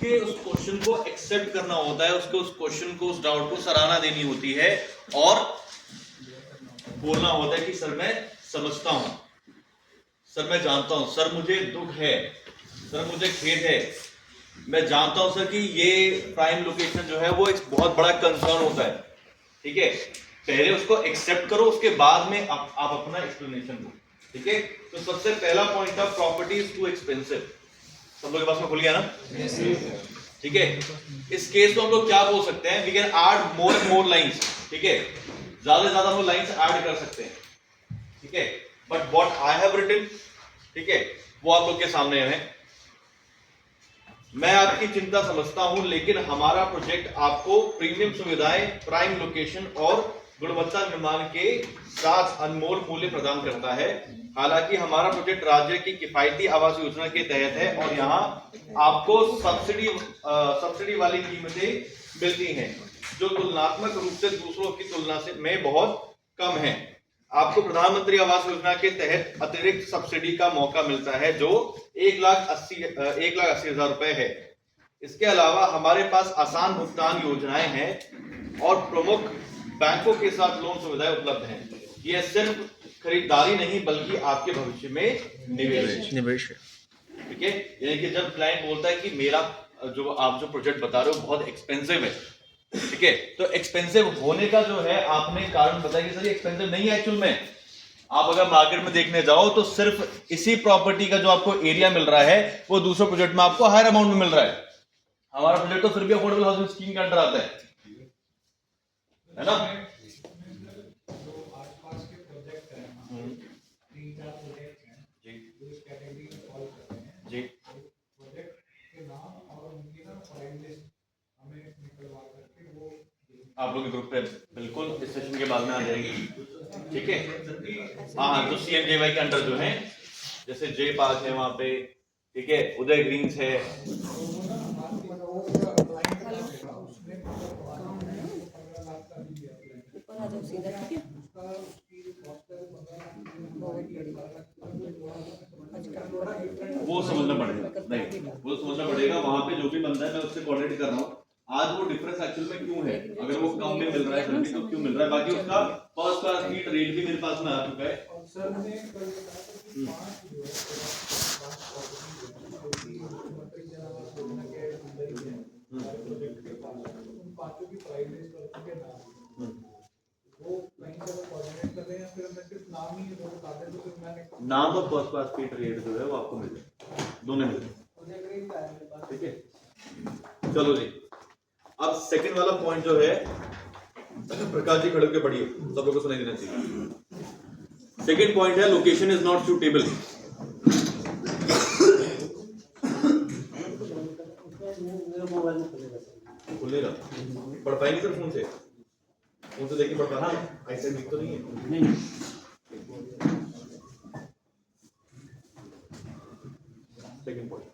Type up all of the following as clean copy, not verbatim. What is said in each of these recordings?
उसके उस क्वेश्चन को एक्सेप्ट करना होता है, उसके उस क्वेश्चन को, उस डाउट को सराहना देनी होती है और बोलना होता है कि सर मैं समझता हूं, सर मैं जानता हूं, सर मुझे दुख है, सर मुझे खेद है, मैं जानता हूं सर कि ये प्राइम लोकेशन जो है वो एक बहुत बड़ा कंसर्न होता है। ठीक है, पहले उसको एक्सेप्ट करो, उसके बाद में आप अपना एक्सप्लेनेशन दो। ठीक है, तो सबसे पहला पॉइंट था प्रॉपर्टी इज टू एक्सपेंसिव। सब लोग के पास में खुल गया ना? ठीक है, इस केस को हम लोग क्या बोल सकते हैं, we can add more and more lines. ठीक है, ज्यादा से ज्यादा हम लाइंस ऐड कर सकते हैं। ठीक है, but what I have written, ठीक है, वो आप लोग के सामने है। मैं आपकी चिंता समझता हूं, लेकिन हमारा प्रोजेक्ट आपको प्रीमियम सुविधाएं, प्राइम लोकेशन और गुणवत्ता निर्माण के साथ अनमोल मूल्य प्रदान करता है। हालांकि हमारा प्रोजेक्ट राज्य की किफायती आवास योजना के तहत है और यहाँ आपको सब्सिडी वाली कीमतें मिलती हैं जो तुलनात्मक रूप से दूसरों की तुलना से में बहुत कम है। आपको प्रधानमंत्री आवास योजना के तहत अतिरिक्त सब्सिडी का मौका मिलता है जो 1,80,000 रुपए है। इसके अलावा हमारे पास आसान भुगतान योजनाएं हैं और प्रमुख बैंकों के साथ लोन सुविधाएं उपलब्ध हैं। यह सिर्फ खरीदारी नहीं बल्कि आपके भविष्य में निवेश है। ठीक है, यानी कि जब क्लाइंट बोलता है कि मेरा आप जो प्रोजेक्ट बता रहे हो बहुत एक्सपेंसिव है, ठीक है, तो एक्सपेंसिव होने का जो है आपने कारण बताया कि सर ये एक्सपेंसिव नहीं है। एक्चुअल में आप अगर मार्केट में देखने जाओ तो सिर्फ इसी प्रॉपर्टी का जो आपको एरिया मिल रहा है वो दूसरे प्रोजेक्ट में आपको हायर अमाउंट में मिल रहा है। हमारा प्रोजेक्ट तो फिर भी अफोर्डेबल हाउसिंग स्कीम के अंडर आता है ना? जी, आप लोग के ग्रुप पे बिल्कुल इस सेशन के बाद में आ जाएगी। ठीक है, हाँ, जो CMJY के अंडर जो है, जैसे जे पार्क है वहां पे, ठीक है, उदय ग्रीन्स है, वो समझना पड़ेगा। नहीं, वो समझना पड़ेगा, वहां पे जो भी बंदा है मैं उससे कोऑर्डिनेट कर रहा हूँ आज वो डिफरेंस एक्चुअल में क्यों है, अगर वो कम में मिल रहा है फिर भी तो क्यों मिल रहा है। बाकी उसका फर्स्ट क्लास नीट रेट भी मेरे पास में आ चुका है। नाम और फर्स्ट क्लास नीट रेट जो है वो आपको मिल जाए, दोनों मिल जाए। ठीक है, चलो जी, अब सेकंड वाला पॉइंट जो है, प्रकाश जी खड़े होकर पढ़िए, सब लोगों को सुनाई देना चाहिए। सेकंड पॉइंट है लोकेशन इज नॉट सूटेबल। खुलेगा, पढ़ पाएंगे सर फोन से देखिए पढ़ पाना, ऐसे दिख तो नहीं है। नहीं, second point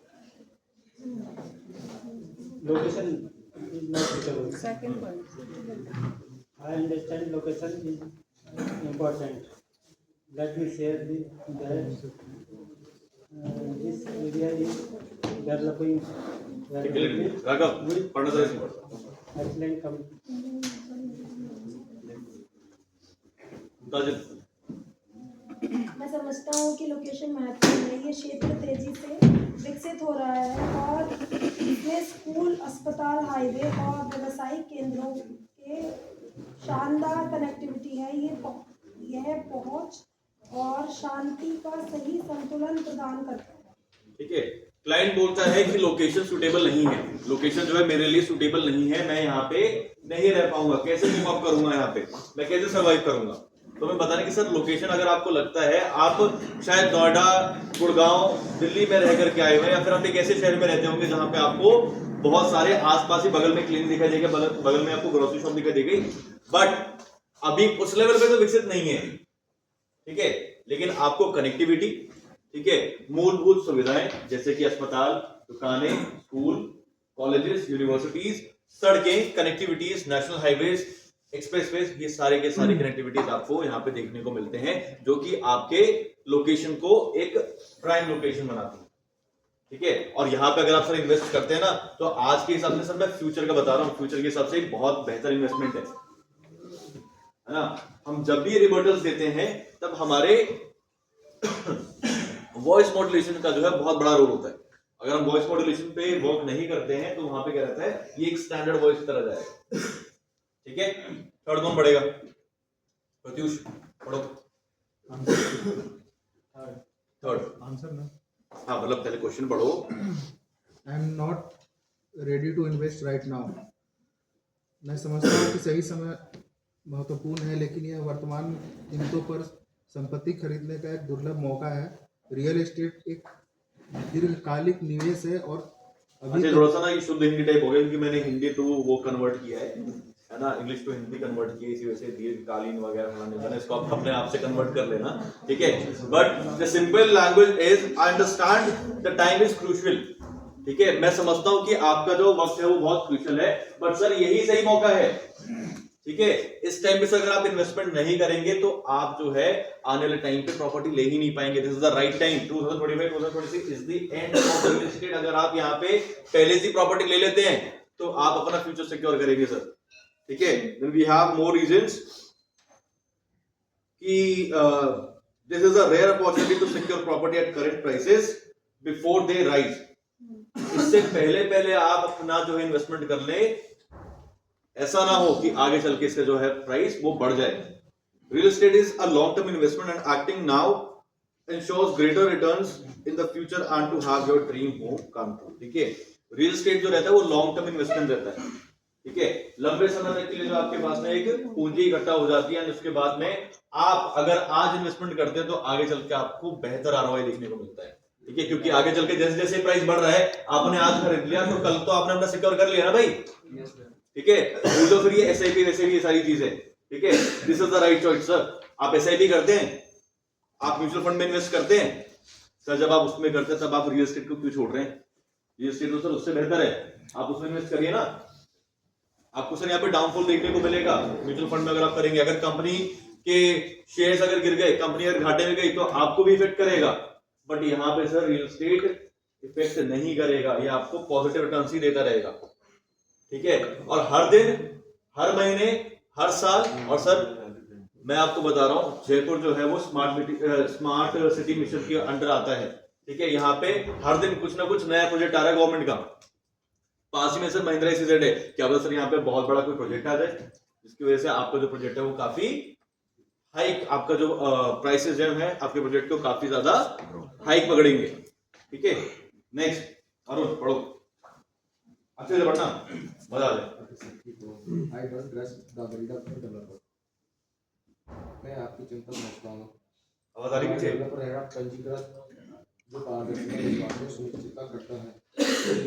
location is not suitable. Second point. I understand location is important. Let me share that this area is developing Raghav पढ़ना जरा इसमें पढ़। excellent मैं समझता हूँ कि लोकेशन महत्वपूर्ण है। ये क्षेत्र तेजी से विकसित हो रहा है और इसमें स्कूल, अस्पताल, हाईवे और व्यावसायिक केंद्रों के शानदार कनेक्टिविटी है। यह पहुंच और शांति का सही संतुलन प्रदान करता है। ठीक है, क्लाइंट बोलता है कि लोकेशन सुटेबल नहीं है, लोकेशन जो है मेरे लिए सुटेबल नहीं है, मैं यहाँ पे नहीं रह पाऊंगा, कैसे मूव अप करूंगा, यहाँ पे मैं कैसे सर्वाइव करूंगा। तो मैं बताने कि सर लोकेशन अगर आपको लगता है आप शायद नोएडा, गुड़गांव, दिल्ली में रह करके आए हुए, या फिर आप एक ऐसे शहर में रहते होंगे जहां पे आपको बहुत सारे आसपास ही बगल में क्लिनिक दिखाई देगा, बगल में आपको ग्रोसरी शॉप दिखाई देगी, बट अभी उस लेवल पे तो विकसित नहीं है। ठीक है, लेकिन आपको कनेक्टिविटी, ठीक है, मूलभूत सुविधाएं जैसे कि अस्पताल, दुकानें, स्कूल, कॉलेजेस, यूनिवर्सिटीज, सड़कें, कनेक्टिविटीज, नेशनल हाईवेज, एक्सप्रेसवेज, ये सारे के सारे कनेक्टिविटीज आपको यहाँ पे देखने को मिलते हैं जो कि आपके लोकेशन को एक प्राइम लोकेशन बनाती है। ठीक है। और यहाँ पे अगर आप सर इन्वेस्ट करते हैं ना, तो आज के हिसाब से सर मैं फ्यूचर का बता रहा हूँ, फ्यूचर के हिसाब से एक बहुत बेहतर इन्वेस्टमेंट है ना। हम जब भी रिबर्टल्स देते हैं तब हमारे वॉइस मॉड्यूलेशन का जो है बहुत बड़ा रोल होता है। अगर हम वॉइस मॉड्यूलेशन पे वर्क नहीं करते हैं तो वहां पे क्या रहता है, ये एक स्टैंडर्ड वॉइस की तरह जाएगा। ठीक है, थर्ड कौन पढ़ेगा? प्रत्युष पढ़ो। थर्ड आंसर ना, हाँ, मतलब पहले क्वेश्चन पढ़ो। I am not ready to invest right now. मैं समझता हूँ कि सही समय महत्वपूर्ण है, लेकिन यह वर्तमान कीमतों पर संपत्ति खरीदने का एक दुर्लभ मौका है। रियल एस्टेट एक दीर्घकालिक निवेश है और अभी अच्छा, थोड़ा सा ना ये शुद्ध हिंदी टाइप हो गया क्योंकि मैंने हिंदी टू वो कन्वर्ट किया है ना, इंग्लिश टू हिंदी कन्वर्ट किया, इसी वजह से दीर्घकालीन वगैरह फलाने, इसको आप अपने आप से कन्वर्ट कर लेना। ठीक है, but the simple language is I understand the time is crucial. ठीक है, मैं समझता हूं कि आपका जो वक्त है वो बहुत क्रूशियल है, बट सर यही सही मौका है। ठीक है, इस टाइम पे से अगर आप इन्वेस्टमेंट नहीं करेंगे तो आप जो है आने वाले टाइम पे प्रॉपर्टी ले ही नहीं पाएंगे। This is the right time, 2025 2026 is the end of the real estate. अगर आप यहाँ पे पहले से प्रॉपर्टी ले लेते हैं तो आप अपना फ्यूचर सिक्योर करेंगे सर। ठीक है, then we have more reasons कि this is a rare opportunity to secure property at current prices before they rise। इससे पहले आप अपना जो है इन्वेस्टमेंट कर ले, ऐसा ना हो कि आगे चल के इसका जो है प्राइस वो बढ़ जाए। Real estate is a long term investment and acting now ensures greater returns in the future and to have your dream home come true। ठीक है, रियल एस्टेट जो रहता है वो लॉन्ग टर्म इन्वेस्टमेंट रहता है। ठीक है, लंबे समय तक के लिए जो आपके पास में एक पूंजी इकट्ठा हो जाती है, उसके बाद में आप अगर आज इन्वेस्टमेंट करते हैं तो आगे चल के आपको बेहतर आरओआई देखने को मिलता है। ठीक है, क्योंकि आगे चल के जैसे जैसे प्राइस बढ़ रहा है, आपने आज खरीद लिया तो कल तो आपने अपना सिक्योर कर लिया ना भाई। ठीक है, तो फिर ये एसआईपी वैसे भी ये सारी चीजें। ठीक है, this is the right choice sir. आप एसआईपी करते हैं, आप म्यूचुअल फंड में इन्वेस्ट करते हैं सर, जब आप उसमें करते हैं तब आप रियल एस्टेट को क्यों छोड़ रहे हैं? रियल एस्टेट तो सर उससे बेहतर है, आप उसमें इन्वेस्ट करिए ना। आपको सर यहाँ पे डाउनफॉल देखने को मिलेगा म्यूचुअल फंड में अगर आप करेंगे। अगर कंपनी के शेयर्स अगर गिर गए, कंपनी अगर घाटे में गई तो आपको भी इफेक्ट करेगा, बट यहाँ पे सर रियल एस्टेट इफेक्ट नहीं करेगा, ये आपको पॉजिटिव रिटर्न ही देता रहेगा। ठीक है, और हर दिन, हर महीने, हर साल, और सर मैं आपको बता रहा हूँ जयपुर जो है वो स्मार्ट सिटी मिशन के अंडर आता है। ठीक है, यहाँ पे हर दिन कुछ ना कुछ नया प्रोजेक्ट आ रहा है गवर्नमेंट का। पास ही में सर महिंद्रा SEZ है, क्या पता सर यहाँ पे बहुत बड़ा कोई प्रोजेक्ट आ जाए जिसकी वजह से आपका जो प्रोजेक्ट है वो काफी हाइक, आपका जो प्राइसेस जो है आपके प्रोजेक्ट को काफी ज्यादा हाइक पकड़ेंगे। ठीक है, नेक्स्ट अरुण पढ़ो, अच्छे से पढ़ना, मजा आ जाए। I don't trust the builder developer. मैं आपकी चिंता समझता हूँ। आवाज आ रही पीछे? डेवलपर है पंजीकृत जो पारदर्शिता सुनिश्चित करता है।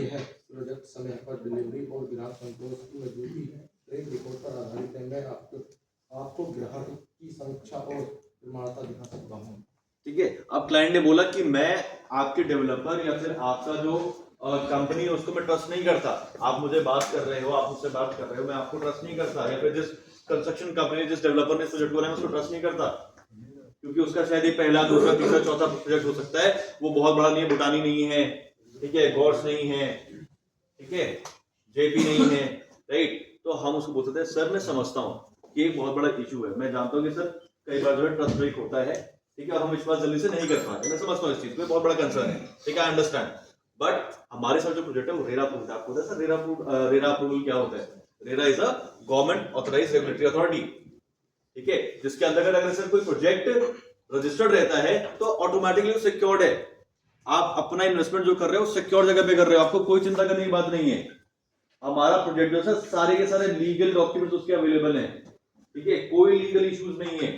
यह प्रोजेक्ट समय पर डिलीवरी और ग्राहक संतोष की मजबूती ट्रैक रिकॉर्ड पर आधारित है। मैं आपको ग्राहक की समीक्षा और प्रमाणता दिखा सकता हूँ। ठीक है, अब क्लाइंट ने बोला कि मैं आपके डेवलपर या फिर आपका जो कंपनी है उसको मैं ट्रस्ट नहीं करता। आप मुझे बात कर रहे हो, आप मुझसे बात कर रहे हो, मैं आपको ट्रस्ट नहीं करता, या फिर जिस कंस्ट्रक्शन कंपनी जिस डेवलपर ने प्रोजेक्ट बनाया उसको ट्रस्ट नहीं करता, क्योंकि उसका शायद ही पहला, दूसरा, तीसरा, चौथा प्रोजेक्ट हो सकता है, वो बहुत बड़ा नहीं है, भूटानी नहीं है, ठीक है, गॉड्स नहीं है, ठीक है, जेपी नहीं है, राइट। तो हम उसको बोल सकते हैं सर मैं समझता हूँ कि एक बहुत बड़ा इशू है, मैं जानता हूँ कि सर कई बार जो है ट्रस्ट ब्रेक होता है, ठीक है, और हम विश्वास जल्दी से नहीं कर पाते, मैं समझता हूँ इस चीज को, बहुत बड़ा कंसर्न है, ठीक है, आई अंडरस्टैंड। बट हमारे साथ जो प्रोजेक्ट है वो रेरा अप्रूव्ड है। आपको पता है सर रेरा अप्रूवल क्या होता है? RERA is a government authorised regulatory authority, ठीक है, जिसके अंतर्गत अगर सर कोई प्रोजेक्ट रजिस्टर्ड रहता है तो ऑटोमेटिकली सिक्योर्ड है। आप अपना इन्वेस्टमेंट जो कर रहे हो सिक्योर जगह पे कर रहे हो, आपको कोई चिंता करने की बात नहीं है। हमारा प्रोजेक्ट जो है सारे के सारे लीगल डॉक्यूमेंट्स उसके अवेलेबल हैं, ठीक है, कोई लीगल इश्यूज नहीं है,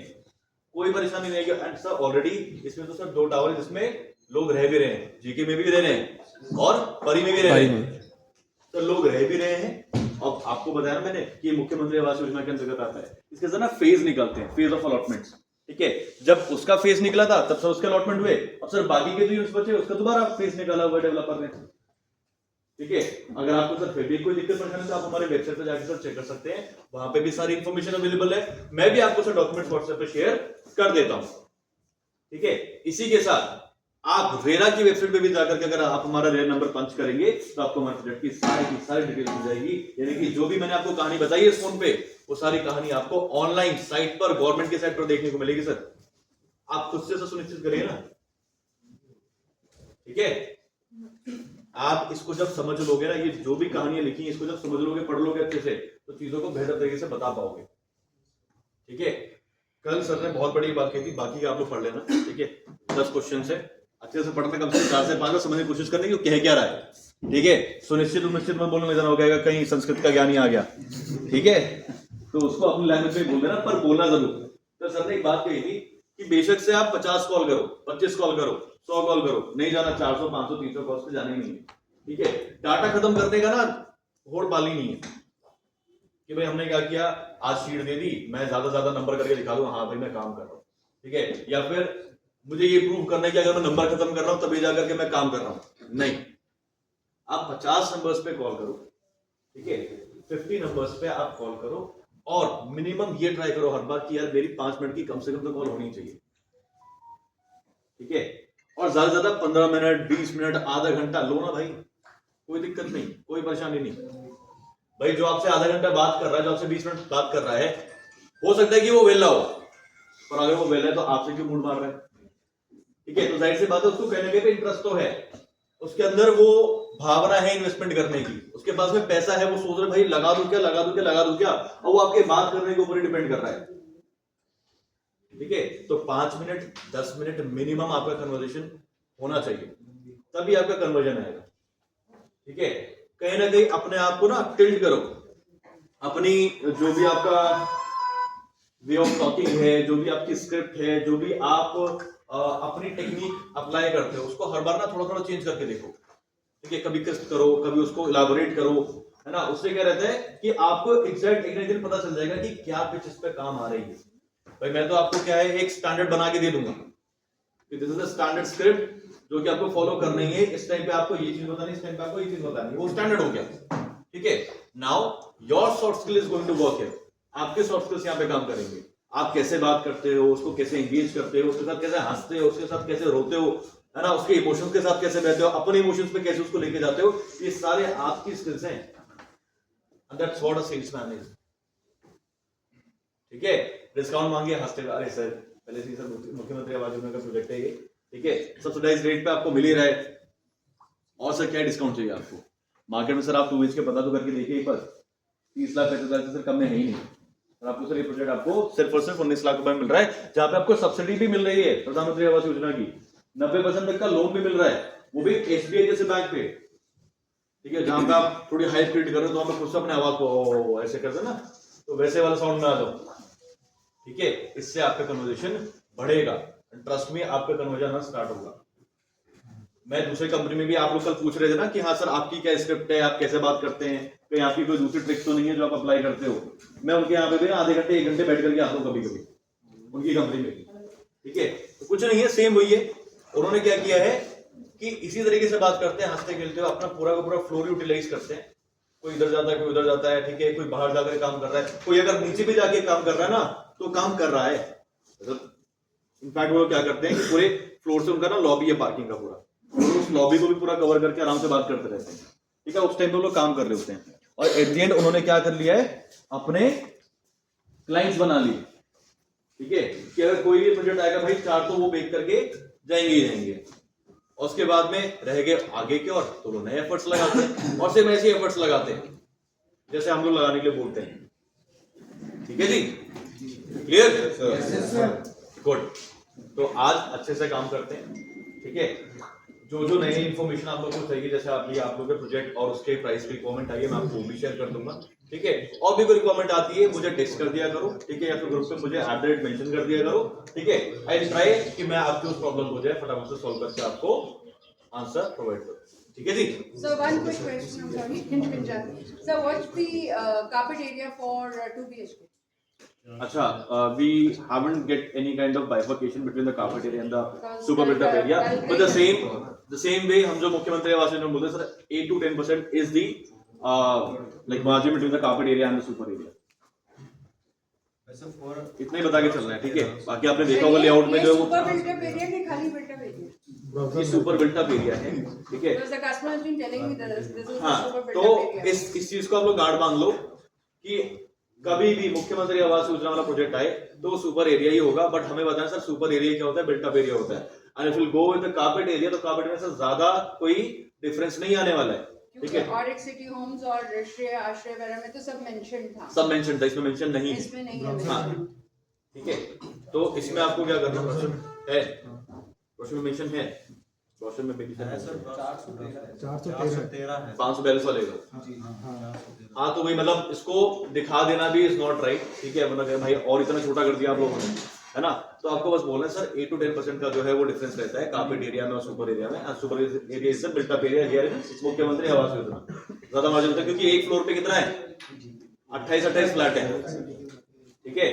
कोई परेशानी नहीं है। एंड सर ऑलरेडी इसमें तो सर 2 टावर है जिसमें लोग रह भी रहे हैं, जीके में भी रह रहे हैं और परी में भी रह रहे हैं, तो लोग रह भी रहे हैं। अब आपको बताया ना मैंने कि मुख्यमंत्री आवास योजना के अंतर्गत आता है, इसके अंदर ना फेज निकलते हैं, फेज ऑफ अलॉटमेंट्स, ठीक है। जब उसका फेज निकला था तब सर उसके अलॉटमेंट हुए, अब सर बाकी के जो यूनिट्स बचे उसका दोबारा फेज निकाला हुआ डेवलपर ने, ठीक है। अगर आपको सर फिर भी कोई दिक्कत परेशानी तो आप हमारे वेबसाइट पर जाकर सर चेक कर सकते हैं, वहां पे भी सारी इन्फॉर्मेशन अवेलेबल है। मैं भी आपको सर डॉक्यूमेंट्स व्हाट्सएप पे शेयर कर देता हूं, ठीक है। इसी के साथ आप रेरा की वेबसाइट पे भी जाकर के अगर आप हमारा रेरा नंबर पंच करेंगे तो आपको हमारे प्रोजेक्ट की सारी डिटेल मिल जाएगी। यानी कि जो भी मैंने आपको कहानी बताई है इस फोन पे, वो सारी कहानी आपको ऑनलाइन साइट पर, गवर्नमेंट के साइट पर देखने को मिलेगी सर। आप खुद से सुनिश्चित करिए ना, ठीक है। आप इसको जब समझ लोगे ना, ये जो भी कहानियां लिखी हैं इसको जब समझ लोगे, पढ़ लोगे अच्छे से, तो चीजों को बेहतर तरीके से बता पाओगे, ठीक है। कल सर ने बहुत बड़ी बात कही थी, बाकी आप लोग पढ़ लेना, ठीक है। 10 क्वेश्चन से अच्छे से पढ़ना, कम से कम 4 से 5 बार समझने की कोशिश करने की कह क्या रहा है, ठीक है। सुनिश्चित उनिश्चित मत बोलने में इतना हो गया कहीं संस्कृत का ज्ञान ही आ गया, ठीक है। तो उसको अपनी लैंग्वेज में बोल देना, पर बोलना जरूर। तो सर ने एक बात कही थी कि बेशक से आप 50 कॉल करो, 25 कॉल करो, 100 कॉल करो, नहीं जाना 400 500 300 कॉल पे जाने ही नहीं है, ठीक है। डाटा खत्म करने का ना होड़ पाली नहीं है कि भाई हमने क्या किया, आज शीट दे दी, मैं ज्यादा नंबर करके दिखा दूं, हाँ भाई मैं काम कर रहा हूं, ठीक है। या फिर मुझे ये प्रूव करना है कि अगर मैं नंबर खत्म कर रहा हूं तभी जाकर के मैं काम कर रहा हूं, नहीं। आप 50 नंबर्स पे कॉल करो, ठीक है। 50 नंबर्स पे आप कॉल करो और मिनिमम ये ट्राई करो हर बार कि यार मेरी 5 मिनट की कम से कम तो कॉल होनी चाहिए, ठीक है। और ज्यादा से ज्यादा 15 मिनट, 20 मिनट, आधा घंटा लो ना भाई, कोई दिक्कत नहीं, कोई परेशानी नहीं भाई। जो आपसे आधा घंटा बात कर रहा है, जो आपसे 20 मिनट बात कर रहा है, हो सकता है कि वो वेला हो, पर अगर वो वेला है तो आपसे क्यों मूड मार रहा है, ठीक है। तो जाहिर सी बात है उसको कहने के इंटरेस्ट तो है, उसके अंदर वो भावना है इन्वेस्टमेंट करने की, उसके पास में पैसा है, वो सोच रहे भाई लगा दूं क्या, लगा दूं क्या, लगा दूं क्या, और वो आपके बात करने के ऊपर ही डिपेंड कर रहा है, ठीक है। तो 5 मिनट 10 मिनट मिनिमम आपका कन्वर्सेशन होना चाहिए, तभी आपका कन्वर्जन आएगा, ठीक है। कहीं ना कहीं अपने आप को ना टिल्ट करो, अपनी जो भी आपका वे ऑफ टॉकिंग है, जो भी आपकी स्क्रिप्ट है, जो भी आप अपनी टेक्निक अप्लाई करते हो, उसको हर बार ना थोड़ा थोड़ा चेंज करके देखो, ठीक है। कभी क्रिस्प करो, कभी उसको इलाबोरेट करो, है ना। उससे क्या रहता है कि आपको एग्जैक्ट एक दिन पता चल जाएगा कि क्या पिच इस पे काम आ रही है। भाई मैं तो आपको क्या है एक स्टैंडर्ड बना के दे दूंगा कि this is a standard script जो कि आपको फॉलो करनी है, इस टाइम पे आपको ये चीज बतानी, इस टाइम पे आपको ये चीज बतानी, वो स्टैंडर्ड हो गया, ठीक है। Now your soft skill is going to work here, आपके सॉफ्ट स्किल्स यहाँ पे काम करेंगे। आप कैसे बात करते हो, उसको कैसे एंगेज करते हो, उसके साथ कैसे हंसते हो, उसके साथ कैसे रोते हो, है ना, उसके इमोशंस के साथ कैसे रहते हो, अपने इमोशंस पे कैसे उसको लेके जाते हो, ये सारे आपकी स्किल्स हैं, and that's what a salesman is, ठीक है। डिस्काउंट मांगे, हंसते, अरे सर पहले से सर मुख्यमंत्री आवास योजना का प्रोजेक्ट है ये, ठीक है, सब्सिडाइज रेट पे आपको मिल ही रहा है, और सर क्या डिस्काउंट चाहिए आपको। मार्केट में सर आप 2 बीच के पता तो करके देखिए एक बार, 30 लाख 35 लाख से सर कम में है ही नहीं, और आपको सर ये प्रोजेक्ट आपको सिर्फ और सिर्फ 19 लाख रुपए मिल रहा है, जहां पे आपको सब्सिडी भी मिल रही है प्रधानमंत्री आवास योजना की, 90% तक का लोन भी मिल रहा है, वो भी SBI जैसे बैंक पे, ठीक है। जहां पे आप थोड़ी हाई स्पीड कर रहे हो तो आप खुद से अपने आवाज को ऐसे करते ना, तो वैसे वाला साउंड में आ जाओ, ठीक है। इससे आपका कन्वर्सेशन बढ़ेगा, ट्रस्ट में आपका कन्वर्जन स्टार्ट होगा। मैं दूसरे कंपनी में भी, आप लोग कल पूछ रहे थे ना कि हाँ सर आपकी क्या स्क्रिप्ट है, आप कैसे बात करते हैं, कहीं आपकी कोई दूसरी ट्रिक तो नहीं है जो आप अप्लाई करते हो। मैं उनके यहाँ पे भी आधे घंटे 1 घंटे बैठ करके आता हूँ कभी कभी उनकी कंपनी में भी, ठीक है। तो कुछ नहीं है, सेम वही है। उन्होंने क्या किया है कि इसी तरीके से बात करते हैं, हंसते खेलते हो, अपना पूरा का पूरा फ्लोर यूटिलाइज करते हैं। कोई इधर जाता है, कोई उधर जाता है, ठीक है। कोई बाहर जाकर काम कर रहा है, कोई अगर नीचे भी जाके काम कर रहा है ना तो काम कर रहा है। इनफैक्ट वो क्या करते हैं कि पूरे फ्लोर से उनका ना लॉबी है पार्किंग का पूरा, तो उस लॉबी को भी पूरा कवर करके आराम से बात करते रहते हैं, ठीक है। उस टाइम पे लोग काम कर रहे होते हैं, और एट द एंड उन्होंने क्या कर लिया है, अपने क्लाइंट्स बना लिए, ठीक है। कि अगर कोई भी प्रोजेक्ट आएगा भाई 4 तो वो बेच करके जाएंगे ही जाएंगे, और उसके बाद में रह गए आगे के, और तो लोग नए एफर्ट्स लगाते हैं, और सिर्फ ऐसे एफर्ट्स लगाते हैं जैसे हम लोग लगाने के लिए बोलते हैं, ठीक है जी, क्लियर, गुड। तो आज अच्छे से काम करते हैं, ठीक है। जो नई इन्फॉर्मेशन आप लोगों को चाहिए, जैसे आप लोगों के प्रोजेक्ट और उसके प्राइस की रिक्वायरमेंट आई है, मैं आपको वो भी शेयर कर दूंगा, ठीक है। और भी कोई रिक्वायरमेंट आती है मुझे टेक्स्ट कर दिया करो, ठीक है, या फिर ग्रुप पे मुझे @ मेंशन कर दिया करो, ठीक है। आई विल ट्राई कि मैं आपकी उस प्रॉब्लम को जो है फटाफट से सॉल्व करके आपको आंसर प्रोवाइड करूं, ठीक है जी। So one quick question, I'm sorry, interrupt. So what's the carpet area for 2 BHK? अच्छा, we haven't get any kind of bifurcation between the carpet area and the super built-up area, but the same way हम जो मुख्यमंत्री आवास योजना बोलते हैं sir 8 to 10% is the like margin between the carpet area and the super area, इतना ही बता के चल रहा है, ठीक है। बाकी आपने देखा होगा लेआउट में जो super built-up area के खाली built-up area? ये सुपर बिल्ट अप एरिया है, ठीक है। Because the customer has been telling me that this is हाँ, the super तो built-up area. इस चीज को आप लोग गार्ड बांध लो कि कभी भी मुख्यमंत्री आवास योजना वाला प्रोजेक्ट आए तो वो सुपर एरिया ही होगा। बट हमें बताएं सर सुपर एरिया क्या होता है, बिल्ट अप एरिया होता है। And if will go with the carpet area, तो कार्पेट में सर ज्यादा कोई डिफरेंस नहीं आने वाला है, ठीक है। और एक सिटी होम्स और राष्ट्रीय आश्रय वगैरह में तो सब मेंशन था, सब मेंशन था, इसमें मेंशन नहीं है। इसमें नहीं है हाँ, mention. ठीक है। तो इसमें आपको क्या करना है, क्वेश्चन में मेंशन है, क्वेश्चन में मेंशन है सर 413 542 वाले का। हाँ, तो वही मतलब इसको दिखा देना भी इज नॉट राइट, ठीक है। मतलब भाई और इतना छोटा कर दिया आप लोगों ने, है ना। तो आपको बस बोलना है सर 8 to 10% का जो है वो डिफरेंस रहता है कार्पेट एरिया में और सुपर एरिया में। Super area is built up area here in मुख्यमंत्री आवास योजना। ज्यादा मार्जिन होता है क्योंकि एक फ्लोर पे कितना है, 28 फ्लैट है, ठीक है।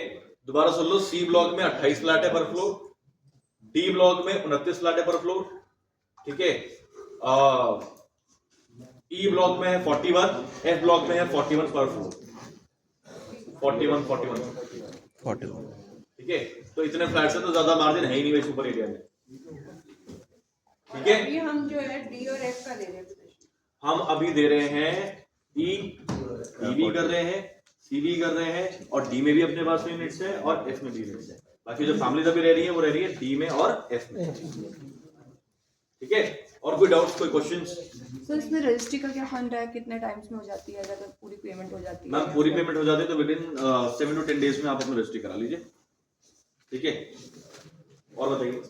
दोबारा सुन लो, सी ब्लॉक में 28 फ्लैट है पर फ्लोर, डी ब्लॉक में 29 फ्लैट है पर फ्लोर, ठीक है। ई ब्लॉक में है 41, एफ ब्लॉक में है 41 पर फ्लोर, 41, ठीक है। तो इतने फ्लैट से तो ज्यादा मार्जिन है ही नहीं भाई सुपर एरिया में, ठीक है। अभी हम जो है डी और एफ का दे रहे हैं, हम अभी दे रहे हैं ई भी कर रहे हैं, सी भी कर रहे हैं, और डी में भी अपने पास यूनिट्स है और एफ में भी यूनिट्स है। बाकी जो फैमिली अभी रह रही है वो रह रही है डी में और एफ में, ठीक है। और कोई डाउट्स, कोई क्वेश्चंस? सो इसमें रजिस्ट्री का क्या फंड है, कितने टाइम्स में हो जाती है, अगर पूरी पेमेंट हो जाती है? मैम पूरी पेमेंट हो जाती है तो विद इन 7 to 10 डेज में आप अपना रजिस्ट्री करा लीजिए, ठीक है। और बताइए,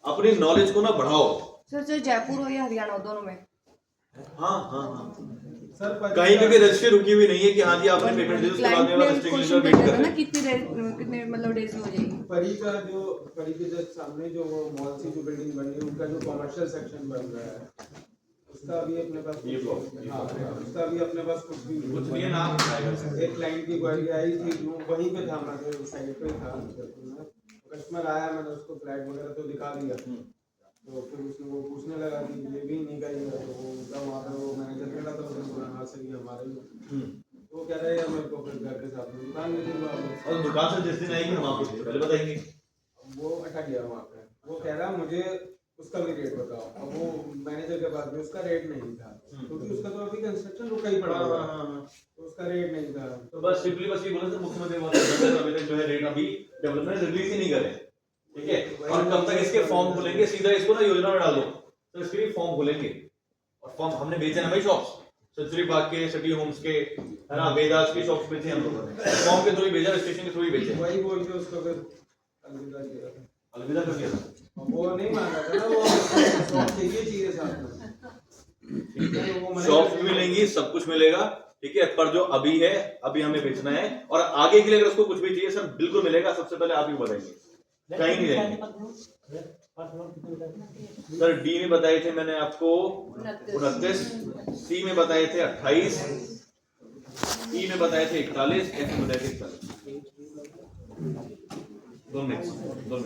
अपनी नॉलेज को ना बढ़ाओ। सर चाहे जयपुर हो या हरियाणा हो, दोनों में? हाँ हाँ हाँ सर, कहीं पे भी रजिस्ट्री रुकी हुई नहीं है कि हाँ जी आपने पेमेंट दे दी उसके बाद में रजिस्ट्री के लिए वेट कर रहे हैं। कितने मतलब डेज में हो जाएगी? परी के जस्ट सामने जो वो मॉल से जो बिल्डिंग बनी है उनका जो कमर्शियल सेक्शन बन रहा है उसका भी अपने पास ये ब्लॉक, हाँ उसका भी अपने पास कुछ नहीं है, नाम एक क्लाइंट की क्वारी आई थी, वो वहीं पे था, मैं साइड पे था, कस्टमर आया, मैंने उसको फ्लैट वगैरह तो दिखा दिया। तो फिर उसने वो पूछने लगा कि ये भी नहीं करेगा, तो वो उनका वहाँ पे वो मैनेजर खड़ा था, उसने बोला हाँ सर ये हमारा ही है। तो वो कह रहे हैं मेरे को फिर घर के साथ में दुकान में दूंगा, और दुकान से जिस दिन आएगी हम आपको पहले बताएंगे। वो अटक गया वहाँ पे। वो कह रहा मुझे उसका भी रेट बताओ, अब वो मैनेजर के पास में उसका रेट नहीं था क्योंकि उसका तो अभी कंस्ट्रक्शन रुका ही पड़ा हुआ है, तो उसका रेट नहीं था। तो बस सिंपली बस ये बोला सर मुख्यमंत्री अभी तक जो है रेट अभी डेवलपमेंट रिलीज ही नहीं करे, ठीक है। और कब तक इसके फॉर्म खुलेंगे, सीधा इसको ना योजना में डाल दो, तो इसके भी फॉर्म खुलेंगे। और फॉर्म हमने बेचे ना भाई शॉप्स, सेंचुरी पार्क के, सिटी होम्स के, है ना, वेदास के शॉप्स बेचे हम लोगों ने, फॉर्म के थ्रू ही भेजा, स्टेशन के थ्रू ही बेचे। वही बोल के उसको फिर अलविदा अलविदा किया था। कर दिया था, वो नहीं मान रहा था ना, वो शॉप चाहिए साथ में। वो शॉप्स भी मिलेंगी, सब कुछ मिलेगा, ठीक है। पर जो अभी है, अभी हमें बेचना है, और आगे के लिए अगर उसको कुछ भी चाहिए सर बिल्कुल मिलेगा। सबसे पहले आप ही बताएंगे, कहीं नहीं रहेंगे सर। डी में बताए थे मैंने आपको 29, सी में बताए थे 28, ई में बताए थे 41, एफ में बताए थे 41। 2 मिनट